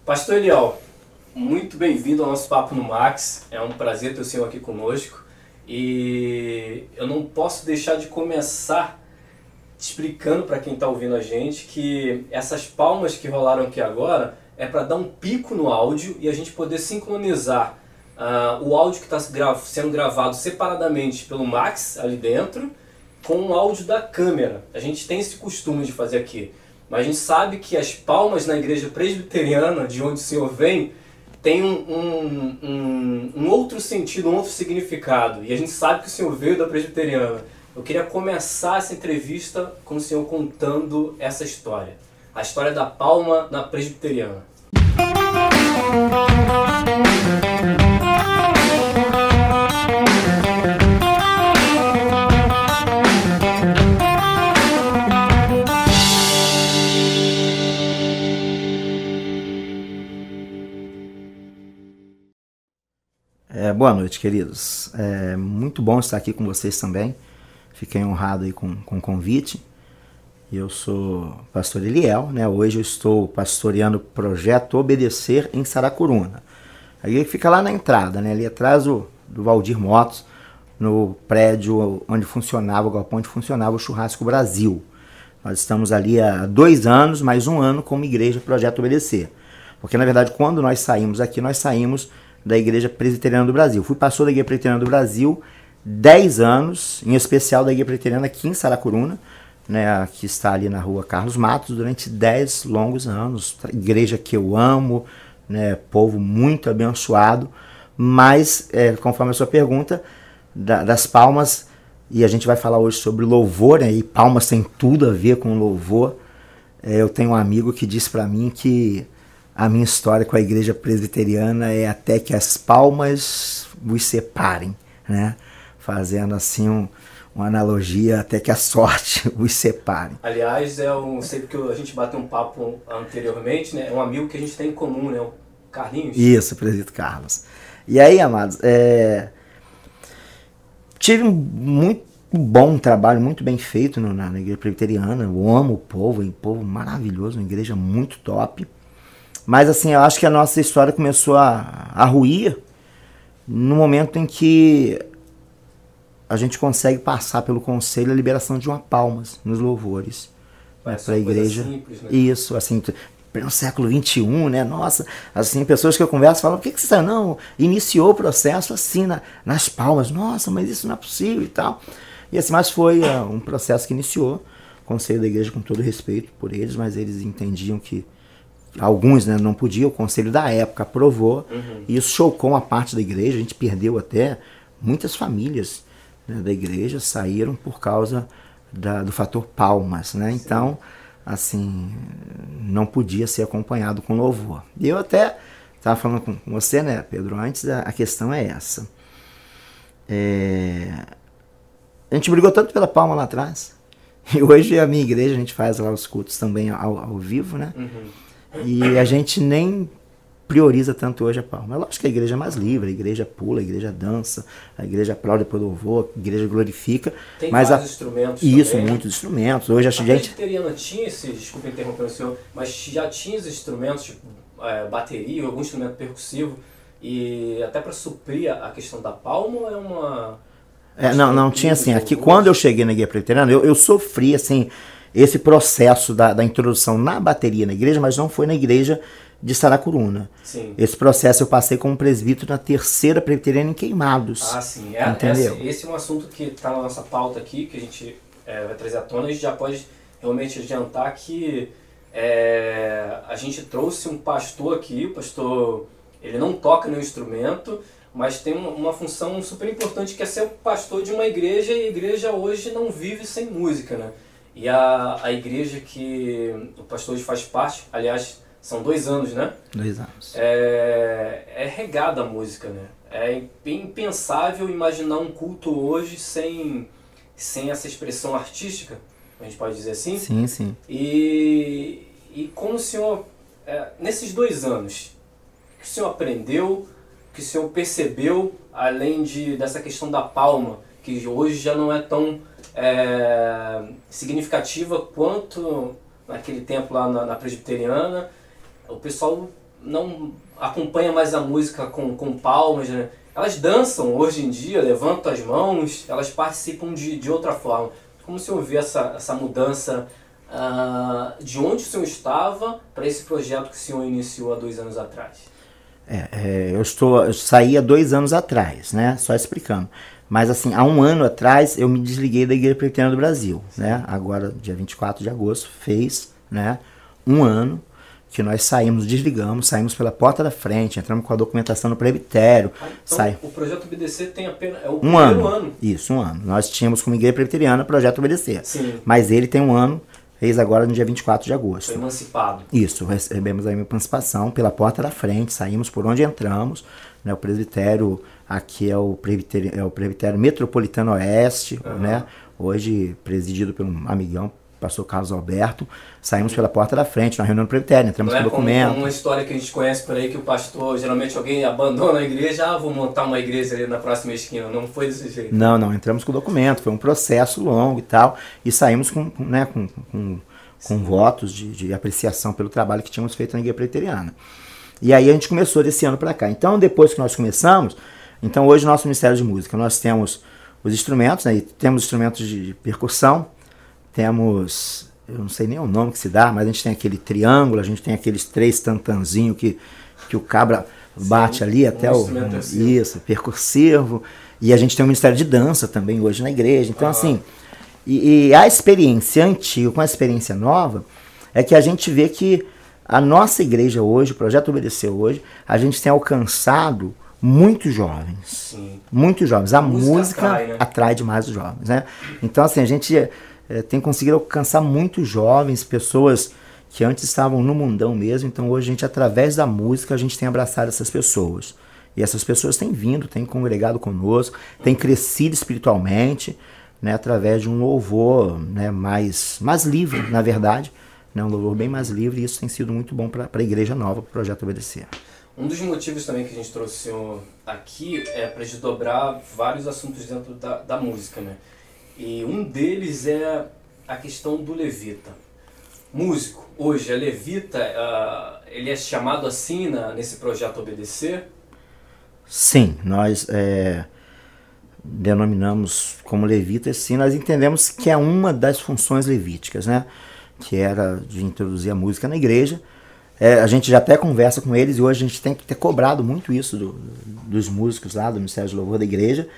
Pastor Eliel, muito bem-vindo ao nosso Papo no Max. É um prazer ter o senhor aqui conosco. E eu não posso deixar de começar explicando para quem está ouvindo a gente que essas palmas que rolaram aqui agora é para dar um pico no áudio e a gente poder sincronizar o áudio que está sendo gravado separadamente pelo Max ali dentro com o áudio da câmera. A gente tem esse costume de fazer aqui. Mas a gente sabe que as palmas na igreja presbiteriana, de onde o senhor vem, tem um outro sentido, um outro significado. E a gente sabe que o senhor veio da presbiteriana. Eu queria começar essa entrevista com o senhor contando essa história. A história da palma na presbiteriana. Boa noite, queridos. É muito bom estar aqui com vocês também. Fiquei honrado aí com o convite. Eu sou pastor Eliel, né? Hoje eu estou pastoreando o projeto Obedecer em Saracuruna. Aí fica lá na entrada, né? Ali atrás do Valdir Motos, no prédio onde funcionava, o galpão onde funcionava o Churrasco Brasil. Nós estamos ali há 2 anos, mais 1 ano como igreja Projeto Obedecer. Porque na verdade quando nós saímos aqui, nós saímos da Igreja Presbiteriana do Brasil. Fui pastor da Igreja Presbiteriana do Brasil 10 anos, em especial da Igreja Presbiteriana aqui em Saracuruna, né, que está ali na rua Carlos Matos, durante 10 longos anos. Igreja que eu amo, né, povo muito abençoado, mas, conforme a sua pergunta, das palmas, e a gente vai falar hoje sobre louvor, né, e palmas tem tudo a ver com louvor. Eu tenho um amigo que disse para mim que a minha história com a igreja presbiteriana é até que as palmas os separem, né? Fazendo assim uma analogia até que a sorte os separe. Aliás, sei que a gente bateu um papo anteriormente, né? É um amigo que a gente tem em comum, né? O Carlinhos. Isso, presbítero Carlos. E aí, amados, tive um muito bom trabalho, muito bem feito na igreja presbiteriana. Eu amo o povo maravilhoso, uma igreja muito top. Mas assim, eu acho que a nossa história começou a ruir no momento em que a gente consegue passar pelo conselho a liberação de uma palmas nos louvores para a igreja. Simples, né? Isso, assim, no século XXI, né? Nossa, assim, pessoas que eu converso falam, por que você não iniciou o processo assim, nas palmas? Nossa, mas isso não é possível e tal. E assim, mas foi um processo que iniciou. O conselho da igreja, com todo respeito por eles, mas eles entendiam que alguns, né, não podiam, o conselho da época aprovou, e isso chocou uma parte da igreja. A gente perdeu até muitas famílias, né, da igreja, saíram por causa do fator palmas, né? Sim. Então, assim, não podia ser acompanhado com louvor. E eu até estava falando com você, né, Pedro, antes, a questão é essa. A gente brigou tanto pela palma lá atrás, e hoje a minha igreja, a gente faz lá os cultos também ao vivo, né? E a gente nem prioriza tanto hoje a palma. É lógico que a igreja é mais livre, a igreja pula, a igreja dança, a igreja aplaude por louvor, a igreja glorifica. Tem mas vários instrumentos isso, também. Muitos instrumentos. Hoje a gente... presbiteriana tinha desculpa interromper o senhor, mas já tinha esses instrumentos, tipo bateria, algum instrumento percussivo, e até para suprir a questão da palma, ou é uma... não tinha assim. Aqui, quando eu cheguei na igreja presbiteriana, eu sofri, assim, esse processo da introdução na bateria na igreja, mas não foi na igreja de Saracuruna. Sim. Esse processo eu passei como presbítero na 3ª presbiteriana em Queimados. Ah, sim. Entendeu? Esse é um assunto que está na nossa pauta aqui, que a gente vai trazer à tona. A gente já pode realmente adiantar que a gente trouxe um pastor aqui. O pastor, ele não toca nenhum instrumento, mas tem uma função super importante, que é ser o pastor de uma igreja, e a igreja hoje não vive sem música, né? E a igreja que o pastor hoje faz parte, aliás, são 2 anos, né? 2 anos. É regada a música, né? É impensável imaginar um culto hoje sem essa expressão artística, a gente pode dizer assim? Sim, sim. E como o senhor, nesses 2 anos, o que o senhor aprendeu, o que o senhor percebeu, além dessa questão da palma, que hoje já não é tão significativa quanto naquele tempo lá na presbiteriana? O pessoal não acompanha mais a música com palmas, né? Elas dançam hoje em dia, levantam as mãos, elas participam de outra forma. Como o senhor vê essa mudança de onde o senhor estava para esse projeto que o senhor iniciou há 2 anos atrás? Eu saí há 2 anos atrás, né? Só explicando. Mas assim, há 1 ano atrás eu me desliguei da Igreja Presbiteriana do Brasil, né? Agora, dia 24 de agosto, fez, né, 1 ano que nós desligamos, saímos pela porta da frente, entramos com a documentação no presbitério. Então, o Projeto OBDC tem apenas o primeiro ano. Isso, 1 ano. Nós tínhamos como Igreja Presbiteriana o Projeto OBDC. Sim. Mas ele tem 1 ano, fez agora no dia 24 de agosto. Foi emancipado. Isso, recebemos a emancipação pela porta da frente, saímos por onde entramos, né? O presbitério aqui é o presbitério Metropolitano Oeste, né? Hoje presidido por um amigão, pastor Carlos Alberto. Saímos pela porta da frente, na reunião do presbitério, entramos com o documento. Como uma história que a gente conhece por aí, que o pastor, geralmente alguém abandona a igreja, vou montar uma igreja ali na próxima esquina. Não foi desse jeito. Não, entramos com o documento, foi um processo longo e tal, e saímos com votos de apreciação pelo trabalho que tínhamos feito na Igreja Presbiteriana. E aí a gente começou desse ano para cá. Então, depois que nós começamos, então hoje nosso Ministério de Música, nós temos os instrumentos, né? Temos instrumentos de percussão, temos, eu não sei nem o nome que se dá, mas a gente tem aquele triângulo, a gente tem aqueles 3 tantanzinhos que o cabra bate ali até isso, percussivo, e a gente tem um Ministério de Dança também hoje na igreja. Então assim, e a experiência antiga com a experiência nova é que a gente vê que a nossa igreja hoje, o Projeto OBDC hoje, a gente tem alcançado muitos jovens. Sim. Muitos jovens. A música atrai demais os jovens, né? Então assim, a gente tem conseguido alcançar muitos jovens, pessoas que antes estavam no mundão mesmo. Então hoje a gente, através da música, a gente tem abraçado essas pessoas. E essas pessoas têm vindo, têm congregado conosco, têm crescido espiritualmente, né, através de um louvor, né, mais livre, na verdade, né, um louvor bem mais livre, e isso tem sido muito bom para a Igreja Nova, para o Projeto OBDC. Um dos motivos também que a gente trouxe o senhor aqui é para desdobrar vários assuntos dentro da música, né? E um deles é a questão do levita. Músico, hoje, é levita, ele é chamado assim nesse Projeto OBDC? Sim, nós denominamos como levita, sim, nós entendemos que é uma das funções levíticas, né? Que era de introduzir a música na igreja. A gente já até conversa com eles, e hoje a gente tem que ter cobrado muito isso dos músicos lá do Ministério de Louvor da igreja,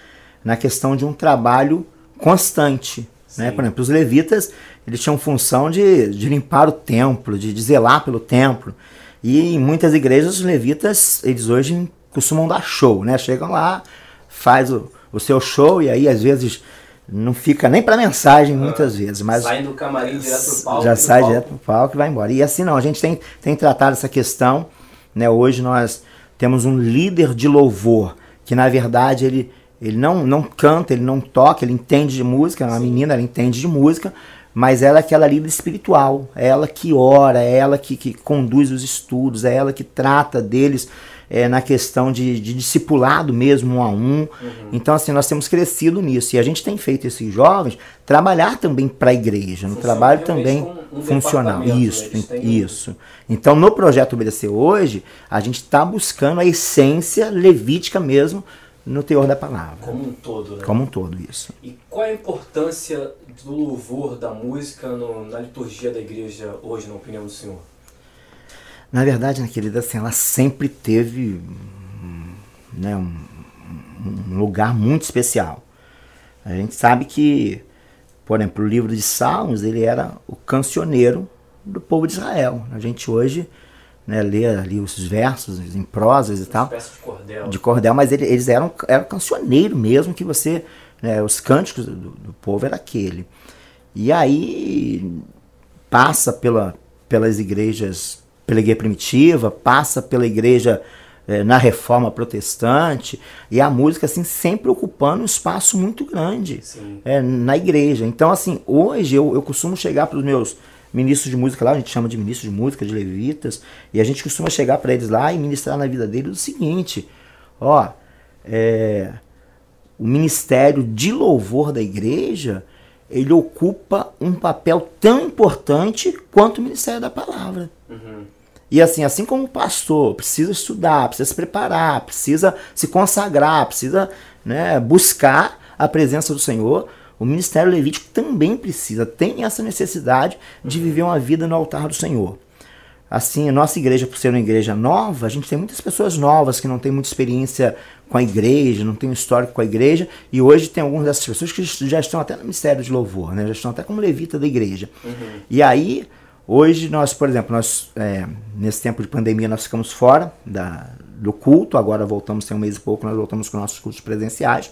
na questão de um trabalho constante, né? Por exemplo, os levitas, eles tinham função de limpar o templo, de zelar pelo templo, e em muitas igrejas os levitas, eles hoje costumam dar show, né? Chegam lá, faz o seu show, e aí às vezes não fica nem para mensagem muitas vezes, mas sai do camarim direto pro palco, já sai direto pro palco e vai embora. E assim não, a gente tem tratado essa questão, né? Hoje nós temos um líder de louvor que na verdade ele não canta, ele não toca, ele entende de música, é uma menina, ela entende de música, mas ela é aquela líder espiritual, é ela que ora, é ela que conduz os estudos, é ela que trata deles na questão de discipulado mesmo, 1 a 1. Então assim, nós temos crescido nisso, e a gente tem feito esses jovens trabalhar também para a igreja, no trabalho também funcional. Isso. Então no Projeto OBDC hoje, a gente está buscando a essência levítica mesmo, no teor da palavra. Como um todo, né? Como um todo, isso. E qual é a importância do louvor, da música na liturgia da igreja hoje, na opinião do senhor? Na verdade, né, querida, assim, ela sempre teve, né, um lugar muito especial. A gente sabe que, por exemplo, o livro de Salmos, ele era o cancioneiro do povo de Israel. A gente hoje, né, lê ali os versos em prosas e tal. Uma espécie de cordel. De cordel, mas eles eram cancioneiro mesmo, que você, né, os cânticos do povo era aquele. E aí passa pelas igrejas, pela igreja primitiva, passa pela igreja na reforma protestante, e a música assim sempre ocupando um espaço muito grande na igreja. Então assim, hoje eu costumo chegar para os meus ministros de música lá, a gente chama de ministros de música, de levitas, e a gente costuma chegar para eles lá e ministrar na vida deles o seguinte: o ministério de louvor da igreja, ele ocupa um papel tão importante quanto o ministério da palavra. E assim como o pastor precisa estudar, precisa se preparar, precisa se consagrar, precisa, né, buscar a presença do Senhor, o ministério levítico também tem essa necessidade de viver uma vida no altar do Senhor. Assim, a nossa igreja, por ser uma igreja nova, a gente tem muitas pessoas novas que não têm muita experiência com a igreja, não tem um histórico com a igreja, e hoje tem algumas dessas pessoas que já estão até no ministério de louvor, né? Já estão até como levita da igreja. E aí, hoje nós, por exemplo, nesse tempo de pandemia nós ficamos fora do culto, agora voltamos, tem um mês e pouco, nós voltamos com nossos cultos presenciais.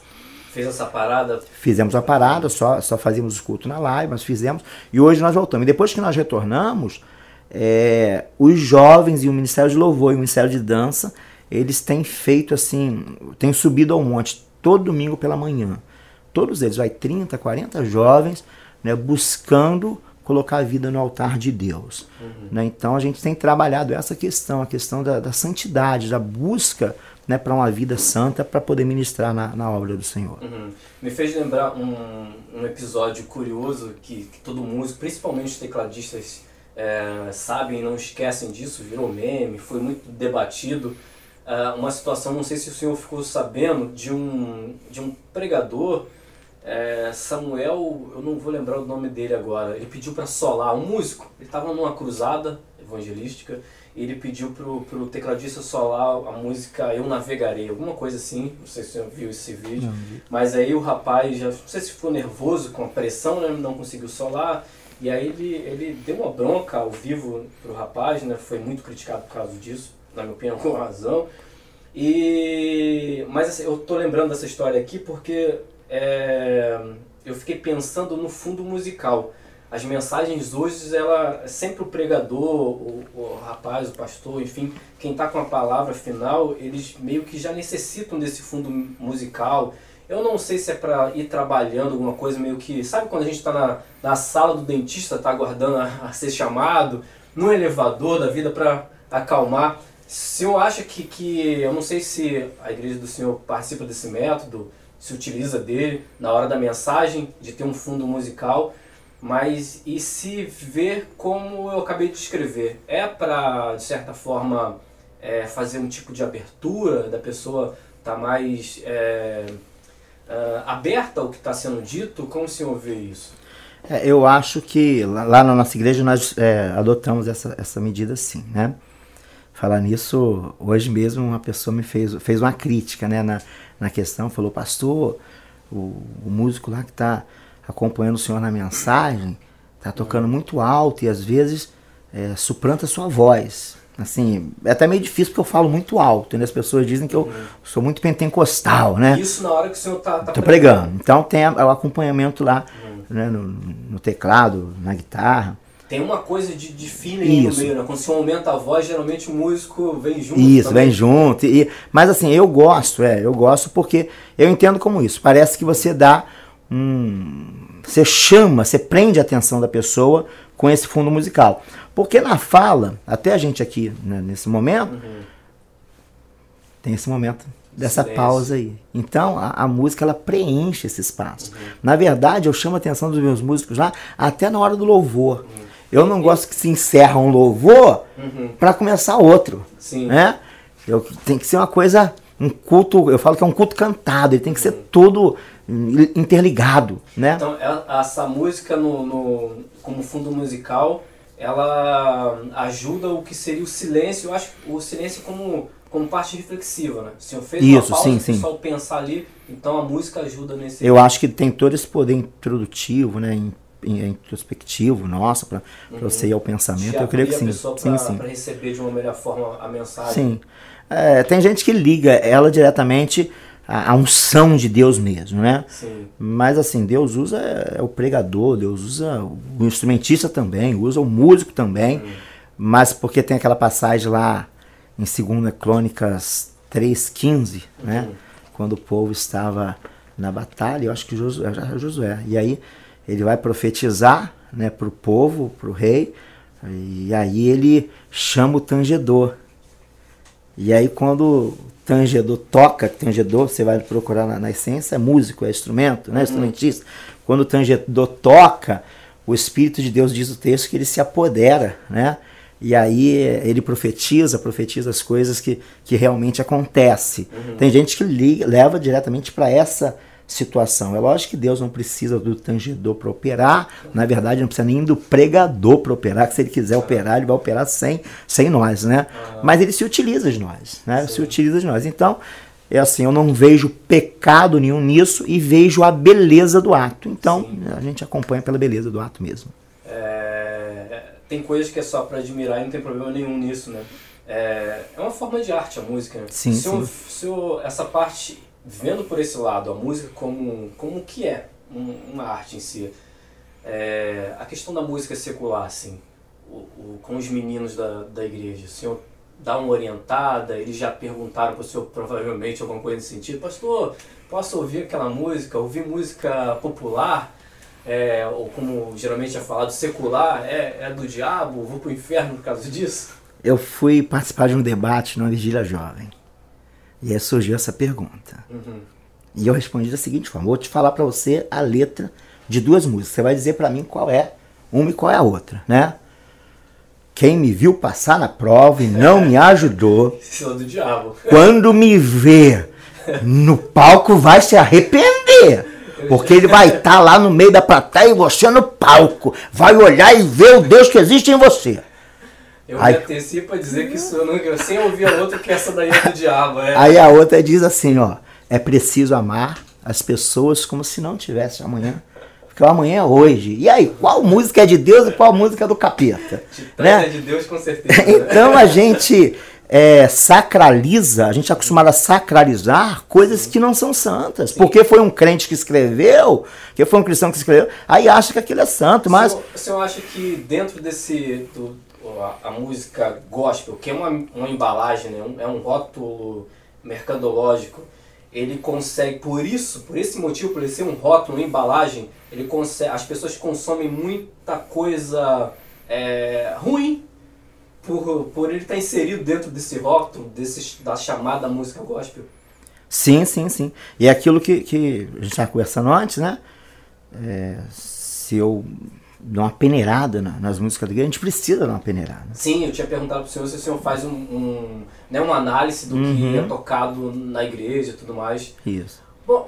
Fez essa parada? Fizemos a parada, só fazíamos os cultos na live, mas fizemos, e hoje nós voltamos. E depois que nós retornamos, os jovens e o Ministério de Louvor e o Ministério de Dança, eles têm feito assim, têm subido ao monte todo domingo pela manhã. Todos eles, 30, 40 jovens, né, buscando colocar a vida no altar de Deus. Né? Então a gente tem trabalhado essa questão, a questão da santidade, da busca, né, para uma vida santa, para poder ministrar na obra do Senhor. Me fez lembrar um episódio curioso que todo músico, principalmente os tecladistas, sabem e não esquecem disso, virou meme, foi muito debatido. Uma situação, não sei se o senhor ficou sabendo, de um pregador, Samuel, eu não vou lembrar o nome dele agora, ele pediu para solar, um músico, ele estava numa cruzada evangelística, e ele pediu pro tecladista solar a música Eu Navegarei, alguma coisa assim, não sei se o senhor viu esse vídeo, mas aí o rapaz, não sei se ficou nervoso com a pressão, né, não conseguiu solar. E aí ele deu uma bronca ao vivo pro rapaz, né? Foi muito criticado por causa disso, na minha opinião, com razão. Mas assim, eu tô lembrando dessa história aqui porque eu fiquei pensando no fundo musical. As mensagens hoje, sempre o pregador, o rapaz, o pastor, enfim, quem tá com a palavra final, eles meio que já necessitam desse fundo musical. Eu não sei se é para ir trabalhando alguma coisa meio que... Sabe quando a gente está na sala do dentista, está aguardando a ser chamado, no elevador da vida para acalmar? O senhor acha que... Eu não sei se a igreja do senhor participa desse método, se utiliza dele na hora da mensagem, de ter um fundo musical, mas e se ver como eu acabei de descrever? É para, de certa forma, fazer um tipo de abertura da pessoa estar mais... aberta ao que está sendo dito? Como o senhor vê isso? Eu acho que lá na nossa igreja nós adotamos essa medida sim, né? Falar nisso, hoje mesmo uma pessoa me fez uma crítica, né, na questão, falou: pastor, o músico lá que está acompanhando o senhor na mensagem está tocando muito alto e às vezes suplanta a sua voz. Assim, é até meio difícil porque eu falo muito alto, né? As pessoas dizem que eu sou muito pentecostal, né? Isso na hora que o senhor tá pregando. Então tem o acompanhamento lá, né? No teclado, na guitarra. Tem uma coisa de feeling no meio, né? Quando o senhor aumenta a voz, geralmente o músico vem junto. Isso, também. Vem junto. Mas assim, eu gosto porque eu entendo como isso. Parece que você dá você chama, você prende a atenção da pessoa com esse fundo musical. Porque na fala, até a gente aqui, né, nesse momento, tem esse momento dessa silêncio. Pausa aí. Então, a música, ela preenche esse espaço. Na verdade, eu chamo a atenção dos meus músicos lá até na hora do louvor. Eu não gosto que se encerra um louvor para começar outro. Sim. Né? Tem que ser uma coisa, um culto, eu falo que é um culto cantado, ele tem que ser todo interligado. Né? Então, essa música como fundo musical, ela ajuda o que seria o silêncio. Eu acho o silêncio como parte reflexiva, né? O senhor fez uma pausa, o pessoal pensar ali, então a música ajuda nesse... Eu acho que tem todo esse poder introdutivo, né? Introspectivo, nossa, para você ir ao pensamento. Eu creio que sim. Para receber de uma melhor forma a mensagem. Sim. Tem gente que liga ela diretamente a unção de Deus mesmo, né? Sim. Mas assim, Deus usa o pregador, Deus usa o instrumentista também, usa o músico também, mas porque tem aquela passagem lá em 2 Crônicas 3:15, né? Quando o povo estava na batalha, eu acho que Josué, e aí ele vai profetizar, né, para o povo, para o rei, e aí ele chama o tangedor. E aí quando tangedor toca, tangedor, você vai procurar na essência, é músico, é instrumento, né? Instrumentista. Quando o tangedor toca, o Espírito de Deus, diz o texto, que ele se apodera, né? E aí ele profetiza as coisas que realmente acontecem. Tem gente que leva diretamente para essa situação. É lógico que Deus não precisa do tangedor para operar, na verdade não precisa nem do pregador para operar, que se ele quiser operar, ele vai operar sem nós, né? Mas ele se utiliza de nós, né? Se utiliza de nós. Então, é assim, eu não vejo pecado nenhum nisso e vejo a beleza do ato. Então, a gente acompanha pela beleza do ato mesmo. Tem coisas que é só para admirar e não tem problema nenhum nisso, né? É uma forma de arte a música, né? Sim, Essa parte, vendo por esse lado, a música como que é uma arte em si. A questão da música secular, assim, com os meninos da igreja, o senhor dá uma orientada, eles já perguntaram para o senhor provavelmente alguma coisa nesse sentido: pastor, posso ouvir aquela música, ouvir música popular? Ou como geralmente é falado, secular, é do diabo, vou pro inferno por causa disso? Eu fui participar de um debate numa vigília jovem. E aí surgiu essa pergunta. E eu respondi da seguinte forma: vou te falar para você a letra de duas músicas. Você vai dizer para mim qual é uma e qual é a outra, né? Quem me viu passar na prova e não me ajudou, isso é do diabo. Quando me ver no palco vai se arrepender. Porque ele vai estar lá no meio da plateia e você no palco. Vai olhar e ver o Deus que existe em você. Eu me antecipo a dizer que isso eu sem ouvir a outra, que essa daí é do diabo. Aí a outra diz assim, ó: é preciso amar as pessoas como se não tivesse amanhã. Porque o amanhã é hoje. E aí, qual música é de Deus e qual música é do capeta? Né? É de Deus, com certeza. Então a gente sacraliza, a gente é acostumado a sacralizar coisas que não são santas. Sim. Porque foi um crente que escreveu, que foi um cristão que escreveu, aí acha que aquilo é santo. Mas o senhor acha que dentro desse... a música gospel, que é uma embalagem, né? É um rótulo mercadológico, ele consegue, por esse motivo, por ele ser um rótulo, uma embalagem, ele consegue, as pessoas consomem muita coisa ruim por ele estar inserido dentro desse rótulo, da chamada música gospel? Sim. E é aquilo que a gente estava conversando antes, né? Se eu dar uma peneirada nas músicas da igreja, a gente precisa dar uma peneirada. Sim, eu tinha perguntado para o senhor se o senhor faz uma análise do que é tocado na igreja e tudo mais. Isso. Bom,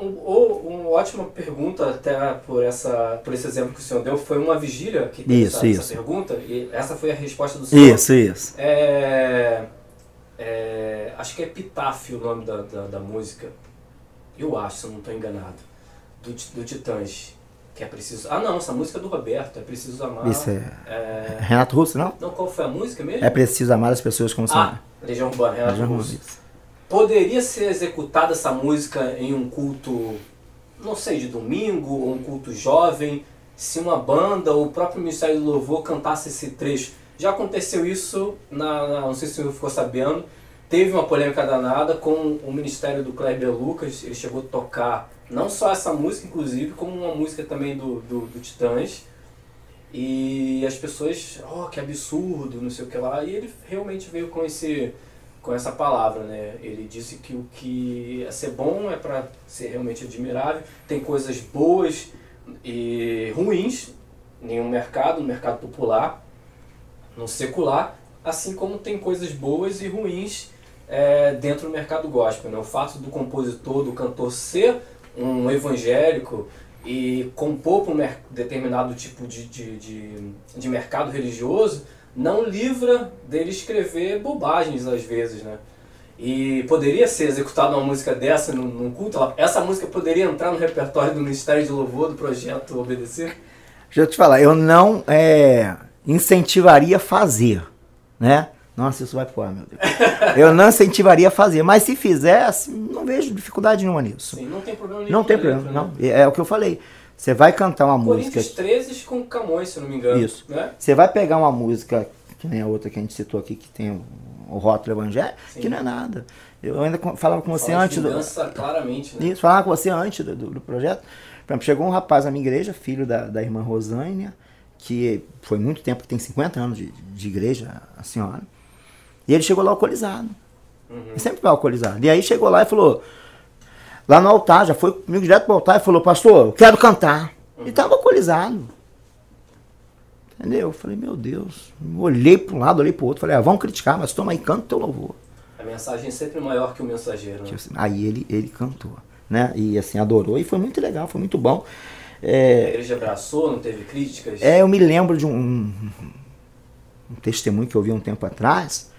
uma ótima pergunta, até por esse exemplo que o senhor deu, foi uma vigília que teve essa pergunta, e essa foi a resposta do senhor. Isso. Acho que é Epitáfio o nome da música, eu acho, se eu não estou enganado, do Titãs. Que é preciso... não, essa música é do Roberto, é preciso amar... Isso Renato Russo, não? Não, qual foi a música mesmo? É preciso amar as pessoas como são. Legião Urbana, Renato Russo. Poderia ser executada essa música em um culto, não sei, de domingo, ou um culto jovem, se uma banda ou o próprio Ministério do Louvor cantasse esse trecho? Já aconteceu isso, não sei se o senhor ficou sabendo, teve uma polêmica danada com o Ministério do Kleber Lucas, ele chegou a tocar não só essa música, inclusive, como uma música também do Titãs. E as pessoas, que absurdo, não sei o que lá. E ele realmente veio com essa palavra, né? Ele disse que o que é ser bom é para ser realmente admirável. Tem coisas boas e ruins no mercado popular, no secular, assim como tem coisas boas e ruins dentro do mercado gospel, né? O fato do compositor, do cantor ser um evangélico e compor para um determinado tipo de mercado religioso não livra dele escrever bobagens às vezes, né? E poderia ser executada uma música dessa num culto? Essa música poderia entrar no repertório do Ministério de Louvor, do Projeto Obedecer? Deixa eu te falar, eu não incentivaria a fazer, né? Nossa, isso vai fora, meu Deus. Eu não incentivaria a fazer, mas se fizesse, não vejo dificuldade nenhuma nisso. Sim, não tem problema nenhum. Não tem problema, não. É o que eu falei. Você vai cantar uma música... Coríntios 13 com Camões, se não me engano. Isso. Né? Você vai pegar uma música, que nem a outra que a gente citou aqui, que tem o rótulo evangélico, que não é nada. Eu ainda falava com você antes... claramente, né? Isso, falava com você antes do projeto. Por exemplo, chegou um rapaz na minha igreja, filho da irmã Rosânia, que foi muito tempo, que tem 50 anos de igreja, a senhora. E ele chegou lá alcoolizado. Ele sempre foi alcoolizado. E aí chegou lá e falou, lá no altar, já foi comigo direto pro altar e falou: pastor, eu quero cantar. Ele estava alcoolizado. Entendeu? Eu falei, meu Deus. Olhei para um lado, olhei para o outro. Falei, vamos criticar, mas toma aí, canta o teu louvor. A mensagem é sempre maior que o mensageiro, né? Aí ele cantou, né? E assim, adorou. E foi muito legal, foi muito bom. A igreja abraçou, não teve críticas? Eu me lembro de um testemunho que eu vi um tempo atrás.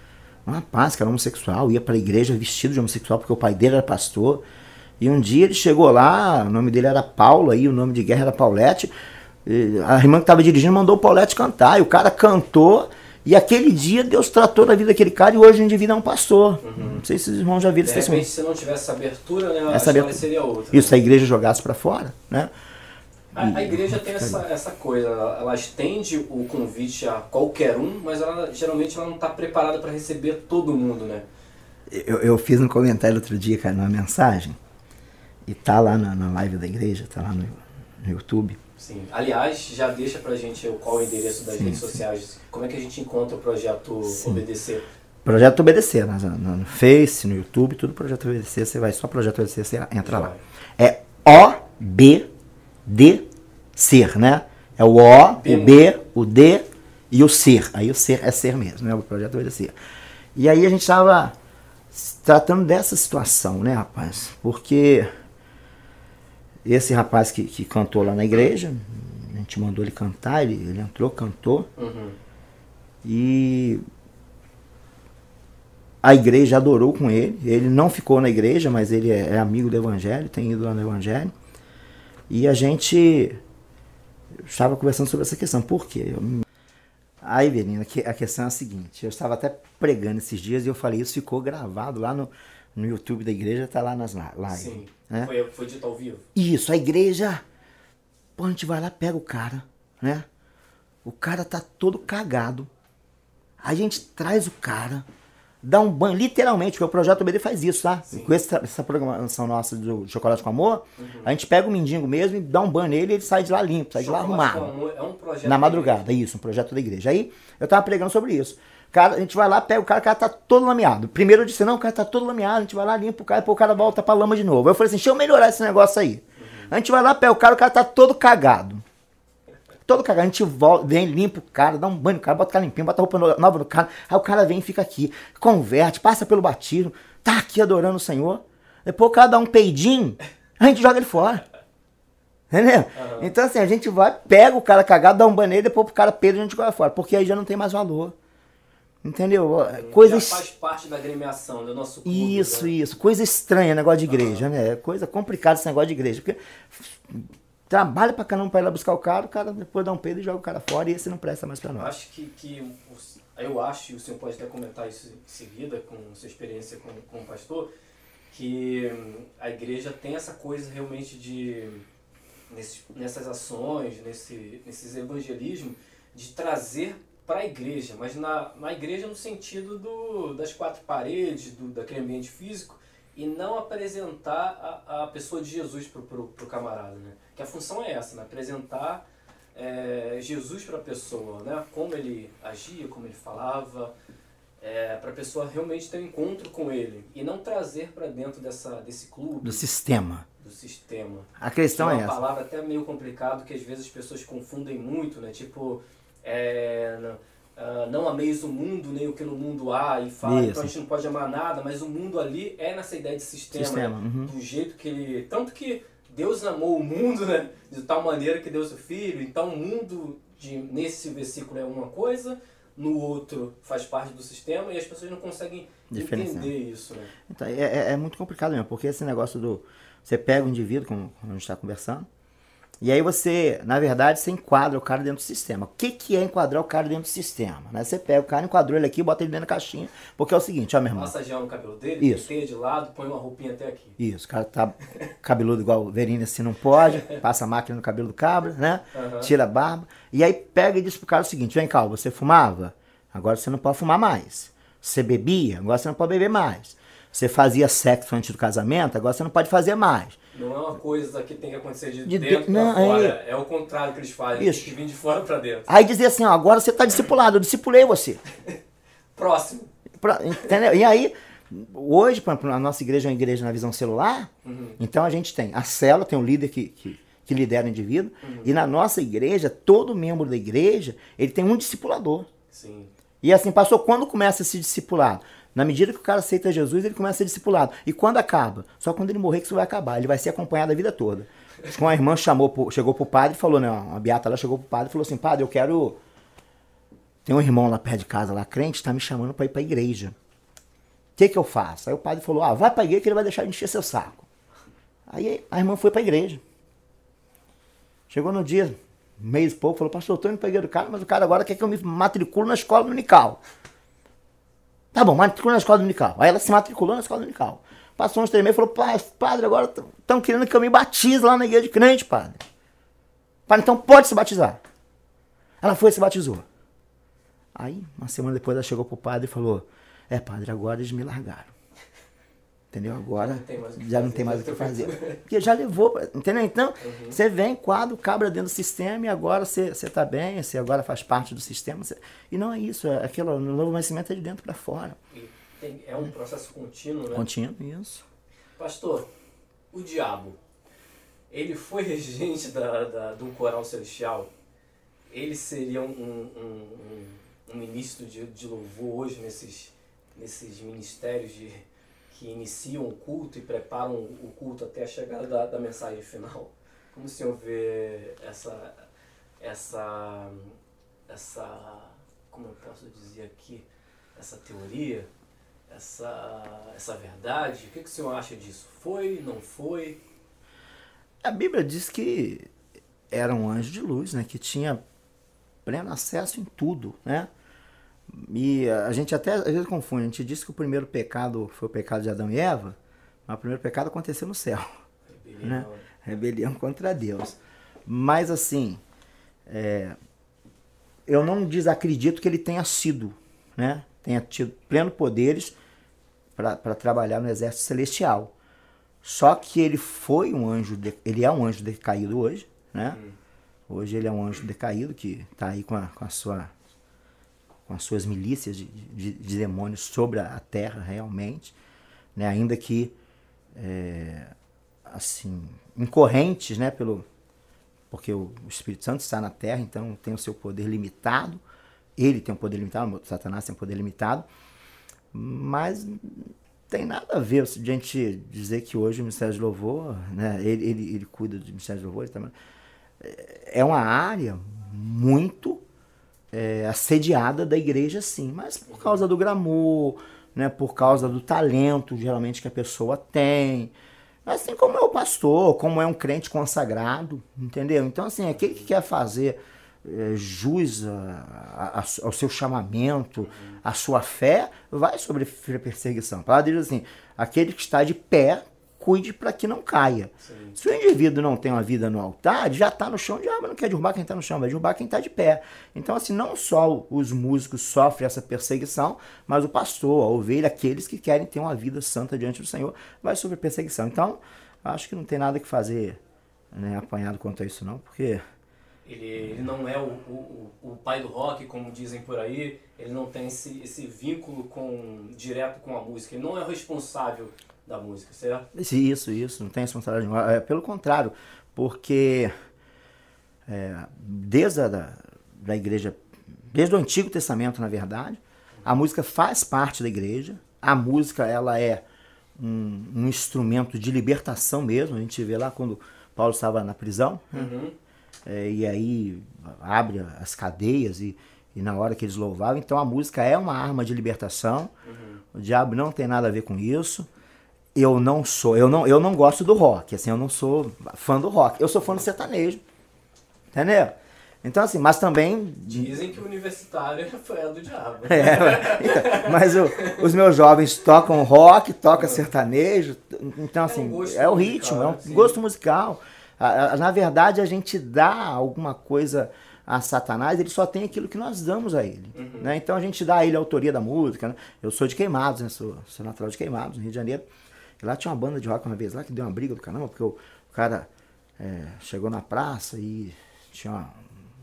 Um rapaz que era homossexual, ia para a igreja vestido de homossexual, porque o pai dele era pastor. E um dia ele chegou lá, o nome dele era Paulo, aí o nome de guerra era Paulette. A irmã que estava dirigindo mandou o Paulette cantar, e o cara cantou, e aquele dia Deus tratou da vida daquele cara, e hoje o indivíduo é um pastor. Não sei se os irmãos já viram esse testemunho. De repente, se não tivesse essa abertura, né, a história seria outra. Isso, a igreja jogasse para fora, né? A igreja tem essa coisa, ela estende o convite a qualquer um, mas geralmente ela não está preparada para receber todo mundo, né? Eu fiz um comentário outro dia, cara, numa mensagem, e tá lá na live da igreja, tá lá no YouTube. Sim. Aliás, já deixa pra gente qual é o endereço das redes sociais, como é que a gente encontra o Projeto Obedecer? Projeto Obedecer, no Face, no YouTube, tudo Projeto Obedecer, você vai só Projeto Obedecer, você entra lá. É O-B-D-Ser, né? É o O, o B, o D e o Ser. Aí o Ser é ser mesmo, né? O Projeto Obedecer. E aí a gente estava tratando dessa situação, né, rapaz? Porque esse rapaz que cantou lá na igreja, a gente mandou ele cantar, ele entrou, cantou. E a igreja adorou com ele. Ele não ficou na igreja, mas ele é amigo do evangelho, tem ido lá no evangelho. E a gente estava conversando sobre essa questão. Por quê? Aí, Verina, a questão é a seguinte. Eu estava até pregando esses dias e eu falei, isso ficou gravado lá no YouTube da igreja, tá lá nas lives. Sim, né? Foi dito ao vivo. Isso, a igreja, pô, a gente vai lá, pega o cara, né? O cara tá todo cagado. A gente traz o cara, dá um banho, literalmente, porque o Projeto BD faz isso, tá? Sim. Com essa programação nossa do Chocolate com Amor, a gente pega o mendigo mesmo e dá um banho nele e ele sai de lá limpo, sai de lá arrumado. É um projeto na madrugada, isso, um projeto da igreja. Aí eu tava pregando sobre isso. Cara, a gente vai lá, pega o cara tá todo lameado. Primeiro eu disse, não, o cara tá todo lameado, a gente vai lá, limpa o cara, depois o cara volta pra lama de novo. Eu falei assim, deixa eu melhorar esse negócio aí. A gente vai lá, pega o cara tá todo cagado. Todo cagado, a gente volta, vem, limpa o cara, dá um banho no cara, bota o cara limpinho, bota a roupa nova no cara. Aí o cara vem e fica aqui, converte, passa pelo batismo, tá aqui adorando o Senhor. Depois o cara dá um peidinho, a gente joga ele fora. Entendeu? Então assim, a gente vai, pega o cara cagado, dá um banho nele, depois o cara peida e a gente joga fora. Porque aí já não tem mais valor. Entendeu? Coisas... Já faz parte da agremiação, do nosso clube. Isso, né? Isso. Coisa estranha, negócio de igreja, né? Coisa complicada esse negócio de igreja. Porque trabalha pra caramba pra ir lá buscar o cara depois dá um peido e joga o cara fora e esse não presta mais pra nós. Eu acho, e o senhor pode até comentar isso em seguida, com sua experiência como pastor, que a igreja tem essa coisa realmente de, nessas ações, nesses evangelismos, de trazer para a igreja, mas na igreja no sentido das quatro paredes, daquele ambiente físico, e não apresentar a pessoa de Jesus para o camarada, né? Que a função é essa, né? Apresentar Jesus para a pessoa, né? Como ele agia, como ele falava, para a pessoa realmente ter um encontro com ele, e não trazer para dentro desse clube. Do sistema. A questão é essa. É uma palavra até meio complicada, que às vezes as pessoas confundem muito, né? Tipo... não ameis o mundo, nem o que no mundo há, e fala, então a gente não pode amar nada, mas o mundo ali é nessa ideia de sistema. Do jeito que ele... Tanto que Deus amou o mundo, né, de tal maneira que deu seu filho, então o mundo, nesse versículo é uma coisa, no outro faz parte do sistema, e as pessoas não conseguem entender isso, né? Então, é muito complicado mesmo, porque esse negócio você pega o indivíduo, como a gente está conversando, e aí você, na verdade, você enquadra o cara dentro do sistema. O que é enquadrar o cara dentro do sistema? Né? Você pega o cara, enquadrou ele aqui, bota ele dentro da caixinha, porque é o seguinte, ó, meu irmão. Massagear no cabelo dele, penteia de lado, põe uma roupinha até aqui. Isso, o cara tá cabeludo igual o Verine, assim, não pode, passa a máquina no cabelo do cabra, né? Tira a barba. E aí pega e diz pro cara o seguinte, vem cá, você fumava? Agora você não pode fumar mais. Você bebia? Agora você não pode beber mais. Você fazia sexo antes do casamento? Agora você não pode fazer mais. Não é uma coisa que tem que acontecer de dentro pra fora. É o contrário que eles fazem. Isso. Tem que vir de fora pra dentro. Aí dizer assim, ó, agora você tá discipulado, eu discipulei você. Próximo. Entendeu? E aí, hoje, por exemplo, a nossa igreja é uma igreja na visão celular, então a gente tem a célula, tem um líder que que lidera o indivíduo. E na nossa igreja, todo membro da igreja, ele tem um discipulador. Sim. E assim, pastor, quando começa esse discipulado? Na medida que o cara aceita Jesus, ele começa a ser discipulado. E quando acaba? Só quando ele morrer que isso vai acabar. Ele vai ser acompanhado a vida toda. Uma irmã chegou pro padre e falou, né? Uma beata lá chegou pro padre e falou assim, padre, eu quero... Tem um irmão lá perto de casa, lá crente, tá me chamando para ir para a igreja. O que eu faço? Aí o padre falou, vai para a igreja que ele vai deixar de encher seu saco. Aí a irmã foi para a igreja. Chegou no dia, mês e pouco, falou, pastor, eu tô indo para a igreja do cara, mas o cara agora quer que eu me matriculo na escola dominical. Tá bom, matricula na escola dominical. Aí ela se matriculou na escola dominical. Passou uns 3 meses e falou, padre, agora estão querendo que eu me batize lá na igreja de crente, padre. Padre, então pode se batizar. Ela foi e se batizou. Aí, uma semana depois, ela chegou pro padre e falou, padre, agora eles me largaram. Entendeu? Agora já não tem mais o que fazer. Porque já levou, entendeu? Então, você vem, quadro, cabra dentro do sistema e agora você tá bem, você agora faz parte do sistema. E não é isso, aquilo, o novo nascimento é de dentro para fora. É um processo contínuo, né? Contínuo, isso. Pastor, o diabo, ele foi regente do coral celestial? Ele seria um ministro de louvor hoje nesses ministérios que iniciam o culto e preparam o culto até a chegada da mensagem final? Como o senhor vê essa como eu posso dizer aqui, essa teoria, essa verdade? O que o senhor acha disso? Foi, não foi? A Bíblia diz que era um anjo de luz, né, que tinha pleno acesso em tudo, né? E a gente até às vezes confunde, a gente diz que o primeiro pecado foi o pecado de Adão e Eva, mas o primeiro pecado aconteceu no céu. Rebelião, né? Rebelião contra Deus. Mas assim, eu não desacredito que ele tenha sido, né? Tenha tido pleno poderes para trabalhar no exército celestial. Só que ele foi um anjo, ele é um anjo decaído hoje, né? Hoje ele é um anjo decaído que está aí com as suas milícias de demônios sobre a terra realmente, né? Ainda que assim, incorrentes, né? Porque o Espírito Santo está na terra, então tem o seu poder limitado. Ele tem um poder limitado, Satanás tem um poder limitado, mas tem nada a ver a gente dizer que hoje o Ministério de Louvor, né? Ele cuida do Ministério de Louvor, ele também. É uma área muito assediada da igreja, sim, mas por causa do glamour, né, por causa do talento, geralmente, que a pessoa tem, assim como é o pastor, como é um crente consagrado, entendeu? Então, assim, aquele que quer fazer jus ao seu chamamento, à sua fé, vai sofrer perseguição. A palavra diz assim, aquele que está de pé, cuide para que não caia. Sim. Se o indivíduo não tem uma vida no altar, já está no chão, o diabo não quer derrubar quem está no chão, vai derrubar quem está de pé. Então, assim, não só os músicos sofrem essa perseguição, mas o pastor, a ovelha, aqueles que querem ter uma vida santa diante do Senhor, vai sofrer perseguição. Então, acho que não tem nada que fazer, né, apanhado quanto a isso não, porque... Ele não é o pai do rock, como dizem por aí, ele não tem esse vínculo direto com a música, ele não é o responsável da música, certo? Isso, não tem responsabilidade. Pelo contrário, porque desde da igreja, desde o Antigo Testamento, na verdade, a música faz parte da igreja, a música ela é um instrumento de libertação mesmo, a gente vê lá quando Paulo estava na prisão, e aí abre as cadeias e na hora que eles louvavam, então a música é uma arma de libertação, o diabo não tem nada a ver com isso. Eu não gosto do rock, assim, eu não sou fã do rock, eu sou fã do sertanejo, entendeu? Então assim, mas também... Dizem que o universitário foi a do diabo. Mas os meus jovens tocam rock, tocam sertanejo, então assim, é o ritmo, é um gosto musical. Na verdade, a gente dá alguma coisa a Satanás, ele só tem aquilo que nós damos a ele. Né? Então a gente dá a ele a autoria da música. Né? Eu sou de Queimados, né? Sou natural de Queimados, no Rio de Janeiro. E lá tinha uma banda de rock uma vez lá que deu uma briga do caramba, porque o cara chegou na praça e tinha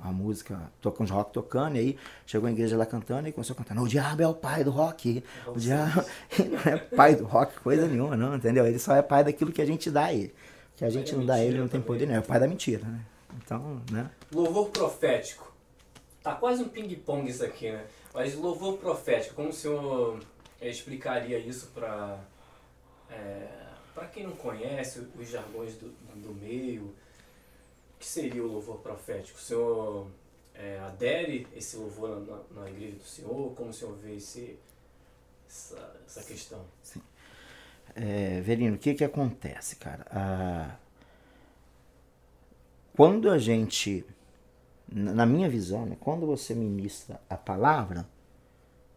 uma música, uns rock tocando, e aí chegou a igreja lá cantando e começou a cantar, o diabo é o pai do rock, o diabo ele não é pai do rock, coisa nenhuma, não, entendeu? Ele só é pai daquilo que a gente dá a ele. que a gente não dá a ele, não tem poder, não. É o pai da mentira, né? Então, né? Louvor profético. Tá quase um ping-pong isso aqui, né? Mas louvor profético, como o senhor explicaria isso para quem não conhece os jargões do meio? O que seria o louvor profético? O senhor adere esse louvor na igreja do senhor? Como o senhor vê essa questão? Sim. Verino, o que acontece, cara? Quando a gente, na minha visão, né, quando você ministra a palavra,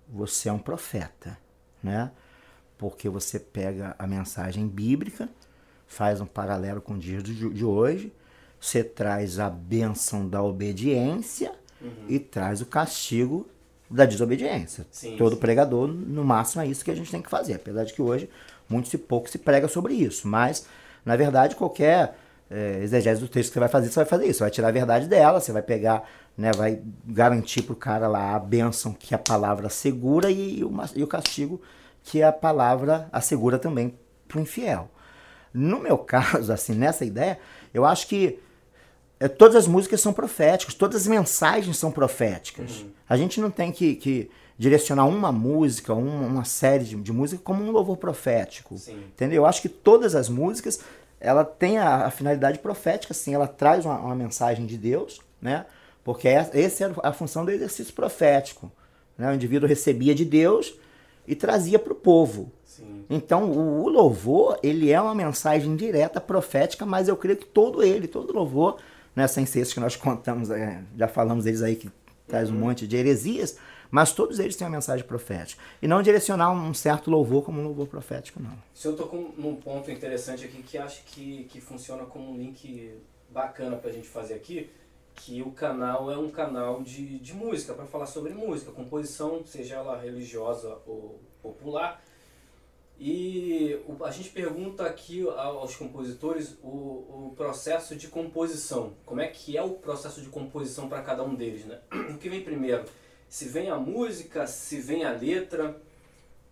você é um profeta, né? Porque você pega a mensagem bíblica, faz um paralelo com o dia de hoje, você traz a bênção da obediência e traz o castigo da desobediência. Sim, Todo sim. pregador, no máximo, é isso que a gente tem que fazer. Apesar de que hoje, muito e pouco se prega sobre isso. Mas, na verdade, qualquer exegese do texto que você vai fazer isso. Você vai tirar a verdade dela, você vai pegar, né, vai garantir pro cara lá a bênção que a palavra assegura e o castigo que a palavra assegura também pro infiel. No meu caso, assim, nessa ideia, eu acho que todas as músicas são proféticas, todas as mensagens são proféticas. A gente não tem que direcionar uma música, uma série de música como um louvor profético. Sim. Entendeu? Eu acho que todas as músicas, ela tem a finalidade profética, sim, ela traz uma mensagem de Deus, né? Porque essa é a função do exercício profético. Né? O indivíduo recebia de Deus e trazia para o povo. Sim. Então, o louvor, ele é uma mensagem direta, profética, mas eu creio que todo louvor, né, sem ser esses que nós contamos, já falamos deles aí, que traz um monte de heresias, mas todos eles têm uma mensagem profética. E não direcionar um certo louvor como um louvor profético, não. O senhor tocou num ponto interessante aqui que acho que funciona como um link bacana pra gente fazer aqui, que o canal é um canal de música, para falar sobre música, composição, seja ela religiosa ou popular. E a gente pergunta aqui aos compositores o processo de composição. Como é que é o processo de composição para cada um deles, né? O que vem primeiro? Se vem a música, se vem a letra,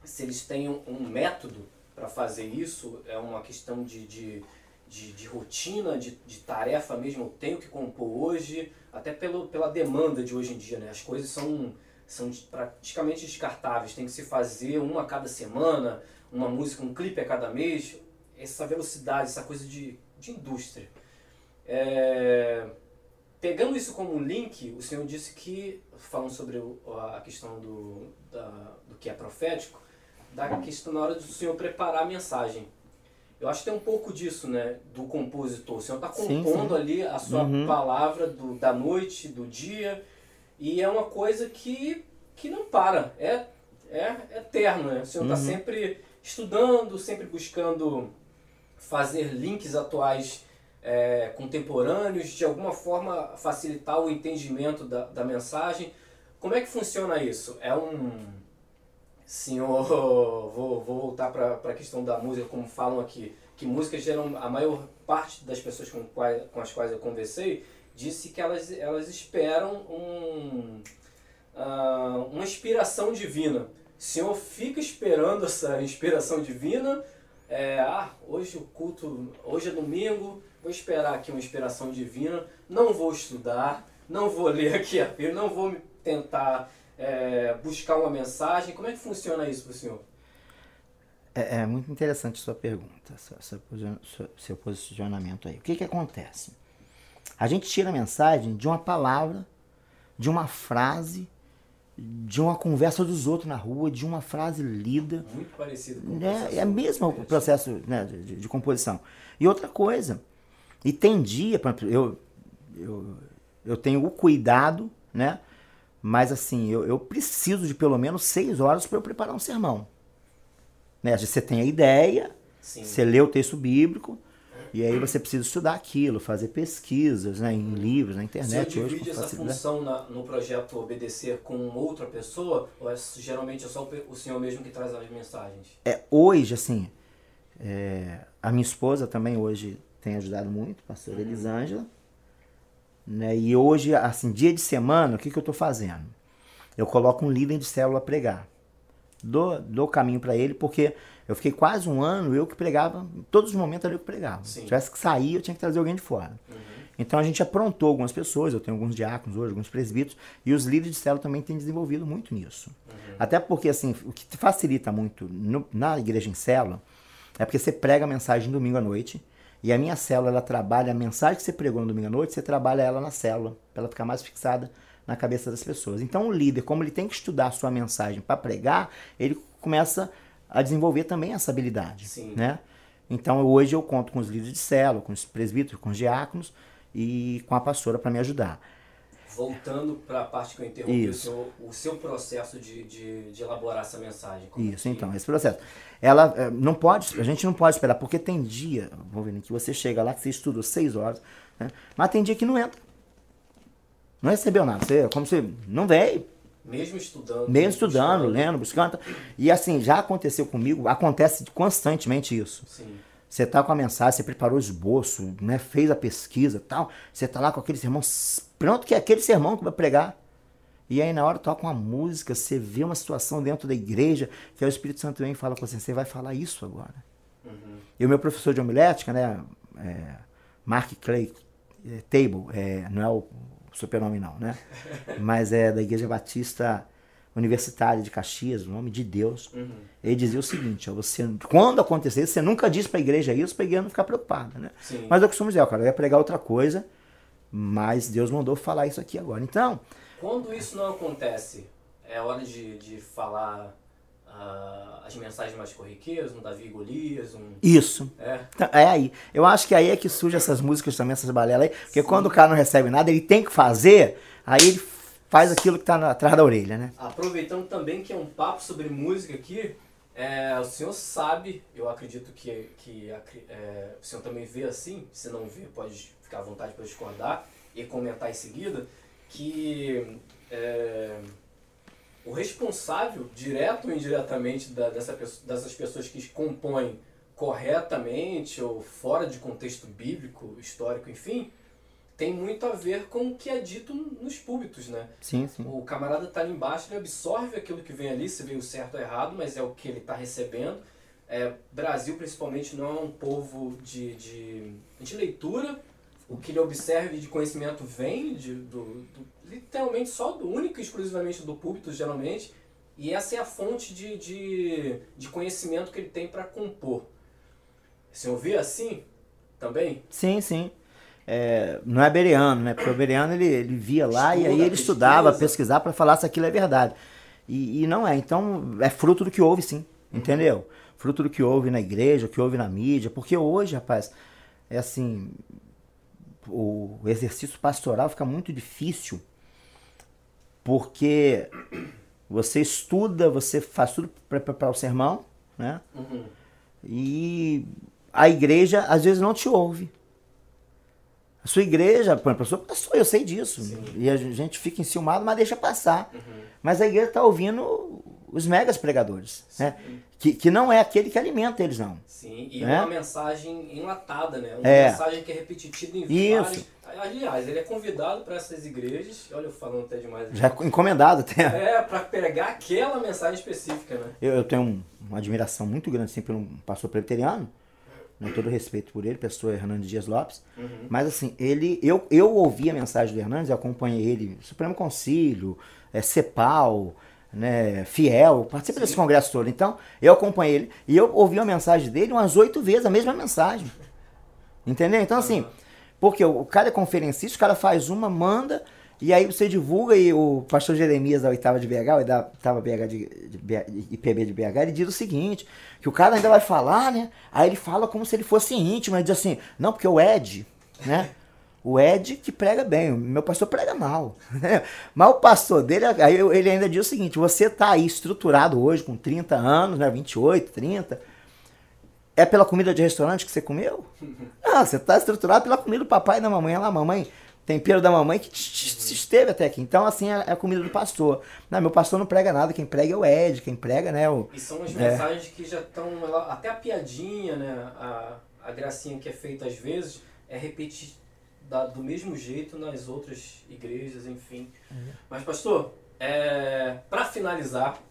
se eles têm um método para fazer isso, é uma questão de rotina, de tarefa mesmo, eu tenho que compor hoje, até pela demanda de hoje em dia, né? As coisas são praticamente descartáveis, tem que se fazer uma a cada semana, uma música, um clipe a cada mês, essa velocidade, essa coisa de indústria. Pegando isso como um link, o senhor disse que, falando sobre a questão do que é profético, da questão na hora do senhor preparar a mensagem. Eu acho que tem um pouco disso, né, do compositor. O senhor está compondo ali a sua palavra da noite, do dia, e é uma coisa que não para, é eterno, né? O senhor está sempre estudando, sempre buscando fazer links atuais contemporâneos, de alguma forma facilitar o entendimento da mensagem. Como é que funciona isso? Senhor, vou voltar para a questão da música, como falam aqui, que músicas geram, a maior parte das pessoas com as quais eu conversei, disse que elas esperam uma inspiração divina. O senhor fica esperando essa inspiração divina, hoje o culto, hoje é domingo, vou esperar aqui uma inspiração divina, não vou estudar, não vou ler aqui a Bíblia, não vou tentar buscar uma mensagem. Como é que funciona isso para o senhor? É muito interessante a sua pergunta, seu posicionamento aí. O que acontece? A gente tira a mensagem de uma palavra, de uma frase, de uma conversa dos outros na rua, de uma frase lida. Muito parecido com é mesmo o processo, né, de composição. E outra coisa, e tem dia, por exemplo, eu tenho o cuidado, né? Mas assim, eu preciso de pelo menos 6 horas para eu preparar um sermão. Né? Você tem a ideia, Sim. Você lê o texto bíblico, e aí você precisa estudar aquilo, fazer pesquisas, né, em livros, na internet. Você divide essa função no projeto Obedecer com outra pessoa, ou geralmente é só o senhor mesmo que traz as mensagens? Hoje, assim, a minha esposa também hoje tem ajudado muito, a pastora Elisângela. Né? E hoje, assim, dia de semana, o que eu estou fazendo? Eu coloco um líder de célula a pregar. dou o caminho para ele, porque eu fiquei quase um ano, eu que pregava, em todos os momentos era eu que pregava. Sim. Se tivesse que sair, eu tinha que trazer alguém de fora. Então a gente aprontou algumas pessoas, eu tenho alguns diáconos hoje, alguns presbíteros, e os líderes de célula também têm desenvolvido muito nisso. Até porque, assim, o que facilita muito na igreja em célula é porque você prega a mensagem domingo à noite, e a minha célula, ela trabalha a mensagem que você pregou no domingo à noite, você trabalha ela na célula, para ela ficar mais fixada na cabeça das pessoas. Então o líder, como ele tem que estudar a sua mensagem para pregar, ele começa a desenvolver também essa habilidade. Sim. Né? Então hoje eu conto com os líderes de célula, com os presbíteros, com os diáconos e com a pastora para me ajudar. Voltando para a parte que eu interrompi, o seu processo de elaborar essa mensagem. Isso, então, esse processo. Ela não pode, a gente não pode esperar, porque tem dia, vou ver que você chega lá, que você estuda 6 horas, né? Mas tem dia que não entra. Não recebeu nada, como se não veio. Mesmo estudando. Mesmo estudando, lendo, buscando. E assim, já aconteceu comigo, acontece constantemente isso. Sim. Você tá com a mensagem, você preparou o esboço, né, fez a pesquisa e tal, você tá lá com aquele sermão, pronto que é aquele sermão que vai pregar. E aí na hora toca uma música, você vê uma situação dentro da igreja, que aí o Espírito Santo vem e fala com você vai falar isso agora. E o meu professor de homilética, né, Mark Clay Table, não é o sobrenome não, né, mas é da Igreja Batista Universitária de Caxias, o nome de Deus. Ele dizia o seguinte, você, quando acontecer isso, você nunca diz para a igreja isso, para a igreja não ficar preocupada, né? Sim. Mas eu costumo dizer, cara, eu ia pregar outra coisa, mas Deus mandou falar isso aqui agora. Então, quando isso não acontece, é hora de falar as mensagens mais corriqueiras, um Davi e Golias, Isso. Então, é aí. Eu acho que aí é que surgem essas músicas também, essas balelas aí, porque quando o cara não recebe nada, ele tem que fazer, aí ele faz aquilo que está atrás da orelha, né? Aproveitando também que é um papo sobre música aqui, o senhor sabe, eu acredito que o senhor também vê assim, se não vê, pode ficar à vontade para discordar e comentar em seguida, que o responsável, direto ou indiretamente, dessas pessoas que compõem corretamente ou fora de contexto bíblico, histórico, enfim, tem muito a ver com o que é dito nos púlpitos, né? Sim, sim. O camarada está ali embaixo, ele absorve aquilo que vem ali, se veio certo ou errado, mas é o que ele está recebendo. Brasil, principalmente, não é um povo de leitura. O que ele observa de conhecimento vem literalmente único e exclusivamente do púlpito, geralmente. E essa é a fonte de conhecimento que ele tem para compor. Você ouvia assim também? Sim, sim. Não é bereano, né? Porque o bereano ele via lá e aí ele estudava, pesquisava para falar se aquilo é verdade. E não é. Então é fruto do que houve, sim. Entendeu? Fruto do que houve na igreja, o que houve na mídia. Porque hoje, rapaz, é assim, o exercício pastoral fica muito difícil porque você estuda, você faz tudo para preparar o sermão, né? E a igreja às vezes não te ouve. A sua igreja, por exemplo, eu sei disso. Sim. E a gente fica enciumado, mas deixa passar. Mas a igreja está ouvindo os megas pregadores, né? Que não é aquele que alimenta eles, não. Sim, e uma mensagem enlatada, né? Uma mensagem que é repetitiva em vários... Aliás, ele é convidado para essas igrejas, olha eu falando até demais. Já é encomendado até. Para pregar aquela mensagem específica, né? Eu tenho uma admiração muito grande, assim, por um pastor presbiteriano, com todo respeito por ele, pastor Hernandes Dias Lopes, mas assim, eu ouvi a mensagem do Hernandes, eu acompanhei ele, Supremo Concílio, CEPAL, né, Fiel, participa desse congresso todo, então eu acompanhei ele, e eu ouvi a mensagem dele umas 8 vezes, a mesma mensagem, entendeu? Então assim, porque o cara é conferencista, o cara faz uma, manda, e aí você divulga, e o pastor Jeremias da 8ª de BH, da 8ª BH de IPB de BH, ele diz o seguinte, que o cara ainda vai falar, né? Aí ele fala como se ele fosse íntimo, ele diz assim, não, porque o Ed, né? O Ed que prega bem, o meu pastor prega mal. Mas o pastor dele, aí ele ainda diz o seguinte, você tá aí estruturado hoje com 30 anos, né? 28, 30, é pela comida de restaurante que você comeu? Não, você tá estruturado pela comida do papai e da mamãe, lá, mamãe... Tempero da mamãe que esteve até aqui. Então, assim, é a comida do pastor. Não, meu pastor não prega nada, quem prega é o Ed, quem prega, né? E são as mensagens que já estão... Até a piadinha, né? A gracinha que é feita às vezes é repetir do mesmo jeito nas outras igrejas, enfim. Mas, pastor, para finalizar,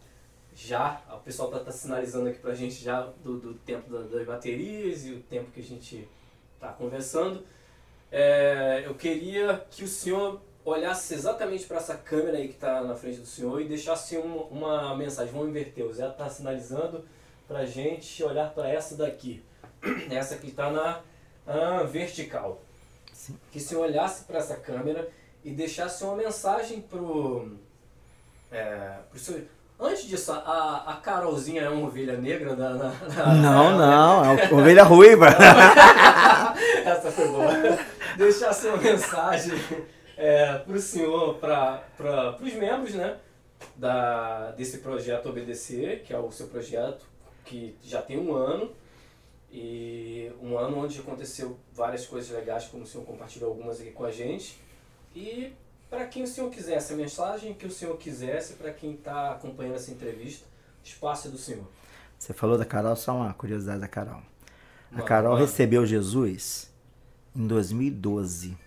já, o pessoal tá sinalizando aqui pra gente já do tempo das baterias e o tempo que a gente tá conversando. Eu queria que o senhor olhasse exatamente para essa câmera aí que está na frente do senhor e deixasse uma mensagem. Vamos inverter, o Zé está sinalizando para a gente olhar para essa daqui. Essa que está na vertical. Sim. Que o senhor olhasse para essa câmera e deixasse uma mensagem pro senhor. Antes disso, a Carolzinha é uma ovelha negra? Não, é uma ovelha ruiva. Essa foi boa. Deixasse uma mensagem para o senhor, para os membros, né, desse projeto Obedecer, que é o seu projeto, que já tem um ano, e um ano onde aconteceu várias coisas legais, como o senhor compartilhou algumas aqui com a gente, e para quem o senhor quisesse, a mensagem que o senhor quisesse para quem está acompanhando essa entrevista, espaço é do senhor. Você falou da Carol, só uma curiosidade da Carol. A Carol recebeu Jesus em 2012,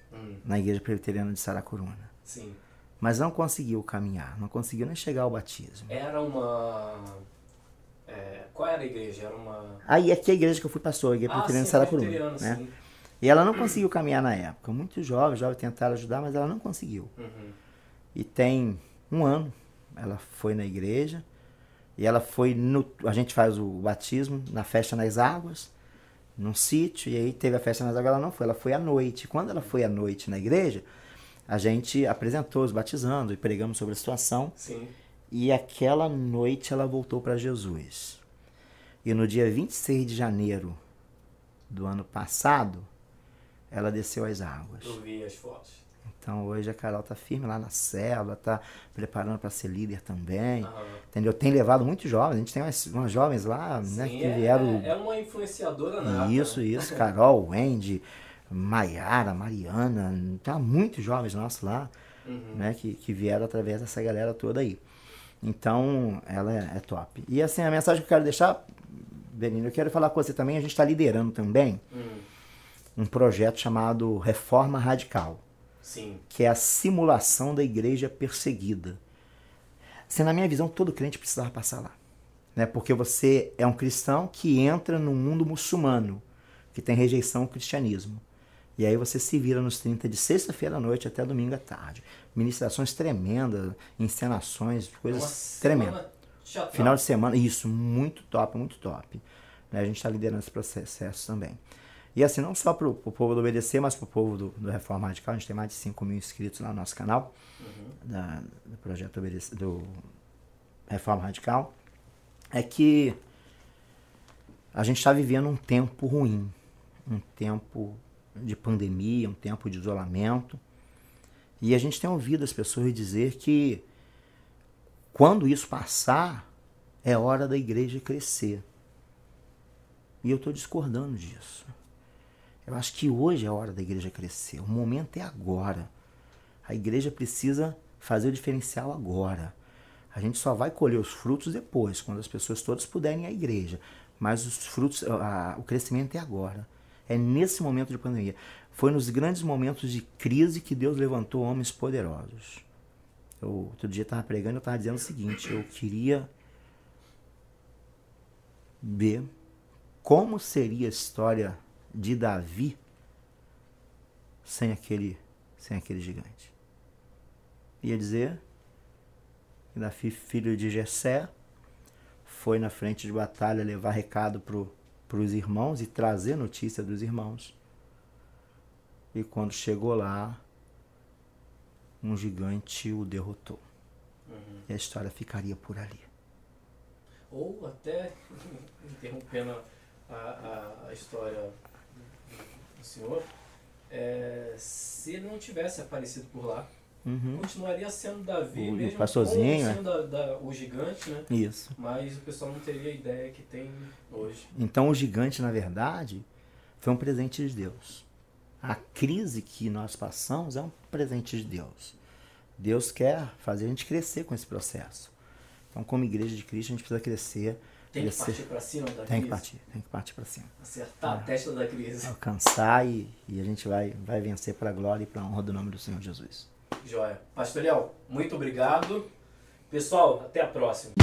na Igreja Presbiteriana de Saracuruna. Sim. Mas não conseguiu caminhar, não conseguiu nem chegar ao batismo. Era uma... qual era a igreja? Era uma... Aí aqui é a igreja que eu fui pastor, a Igreja Presbiteriana de Saracuruna. Né? Sim. E ela não conseguiu caminhar na época. Muitos jovens tentaram ajudar, mas ela não conseguiu. Uhum. E tem um ano, ela foi na igreja, e ela foi a gente faz o batismo na Festa nas Águas, num sítio, e aí teve a Festa nas Águas, ela não foi, ela foi à noite. Quando ela foi à noite na igreja, a gente apresentou os batizando e pregamos sobre a situação. Sim. E aquela noite ela voltou para Jesus. E no dia 26 de janeiro do ano passado, ela desceu às águas. Eu vi as fotos. Então hoje a Carol tá firme lá na célula, tá preparando para ser líder também. Uhum. Entendeu? Tem levado muitos jovens, a gente tem umas jovens lá, sim, né, que vieram. É uma influenciadora nata. Isso, Carol, Wendy, Maiara, Mariana, tá muitos jovens nossos lá, né, que vieram através dessa galera toda aí. Então, ela é top. E assim, a mensagem que eu quero deixar, Benino, eu quero falar com você também, a gente está liderando também um projeto chamado Reforma Radical. Sim. Que é a simulação da igreja perseguida. Assim, na minha visão, todo crente precisava passar lá. Né? Porque você é um cristão que entra no mundo muçulmano, que tem rejeição ao cristianismo. E aí você se vira nos 30 de sexta-feira à noite até domingo à tarde. Ministrações tremendas, encenações, coisas tremendas. Final de semana, isso, muito top, muito top. Né? A gente está liderando esse processo também. E assim, não só para o povo do Obedecer, mas para o povo do Reforma Radical. A gente tem mais de 5 mil inscritos lá no nosso canal, do projeto Obedecer, do Reforma Radical. É que a gente está vivendo um tempo ruim, um tempo de pandemia, um tempo de isolamento. E a gente tem ouvido as pessoas dizer que quando isso passar, é hora da igreja crescer. E eu estou discordando disso. Eu acho que hoje é a hora da igreja crescer. O momento é agora. A igreja precisa fazer o diferencial agora. A gente só vai colher os frutos depois, quando as pessoas todas puderem ir à igreja. Mas os frutos, o crescimento é agora. É nesse momento de pandemia. Foi nos grandes momentos de crise que Deus levantou homens poderosos. Outro dia eu estava pregando e eu estava dizendo o seguinte: eu queria ver como seria a história de Davi sem aquele gigante. Ia dizer que Davi, filho de Jessé, foi na frente de batalha levar recado para os irmãos e trazer notícia dos irmãos. E quando chegou lá, um gigante o derrotou. E a história ficaria por ali. Ou até, interrompendo a história do senhor, se ele não tivesse aparecido por lá, continuaria sendo Davi, mesmo pastorzinho, sendo o gigante, né? Isso. Mas o pessoal não teria a ideia que tem hoje. Então o gigante, na verdade, foi um presente de Deus. A crise que nós passamos é um presente de Deus. Deus quer fazer a gente crescer com esse processo. Então, como igreja de Cristo, a gente precisa crescer. Tem que partir para cima da crise? Tem que partir para cima. Acertar a testa da crise. Alcançar e a gente vai vencer para a glória e para a honra do nome do Senhor Jesus. Joia. Pastor Léo, muito obrigado. Pessoal, até a próxima.